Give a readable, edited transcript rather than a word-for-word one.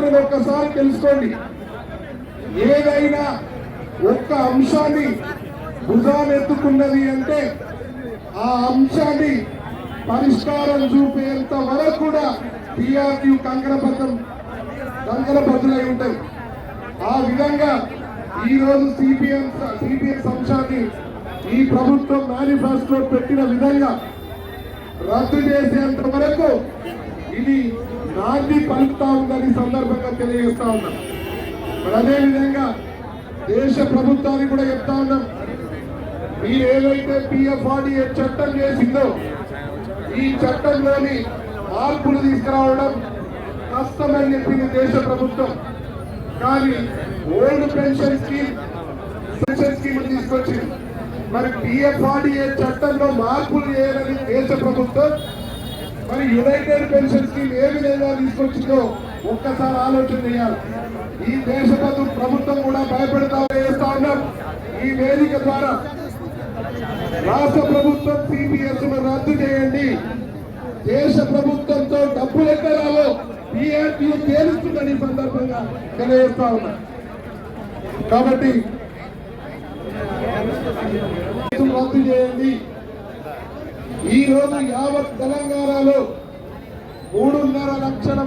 అనేది ఒక్కసారి తెలుసుకోండి. ఏదైనా ఒక్క అంశాన్ని భుజానెత్తుకున్నది అంటే ఆ అంశాన్ని పరిష్కారం చూపేంత వరకు కూడా టీఆర్యూ కంకణబద్ధులై ఉంటాయి. ఆ విధంగా ఈ రోజు సిపిఎస్ అంశాన్ని ఈ ప్రభుత్వం మేనిఫెస్టో పెట్టిన విధంగా రద్దు చేసేంత వరకు ఇది నాంది పలుకుతా ఉందని సందర్భంగా తెలియజేస్తా ఉన్నాం. మరి అదేవిధంగా దేశ ప్రభుత్వానికి కూడా చెప్తా ఉన్నాం, మీరు ఏదైతే PFRDA చట్టం చేసిందో ఈ చట్టంలోని మార్పులు తీసుకురావడం కష్టమని చెప్పింది దేశ ప్రభుత్వం. కానీ ఓల్డ్ పెన్షన్ స్కీమ్ తీసుకొచ్చింది. మరి PFRDA చట్టంలో మార్పులు చేయాలని దేశ ప్రభుత్వం మరి యునైటెడ్ పెన్షన్ స్కీమ్ ఏ విధంగా తీసుకొచ్చిందో ఒక్కసారి ఆలోచన చేయాలి. ఈ దేశ ప్రభుత్వం కూడా భయపెడతా ఉన్నాం. ఈ వేదిక ద్వారా రాష్ట్ర ప్రభుత్వం CPS ను రద్దు చేయండి, దేశ ప్రభుత్వంతో డబ్బులు ఎక్కడాలో PRTU తేలుస్తుందని సందర్భంగా తెలియజేస్తా ఉన్నా. కాబట్టి రద్దు చేయండి. ఈ రోజు యావత్ తెలంగాణలో 3.5 లక్షల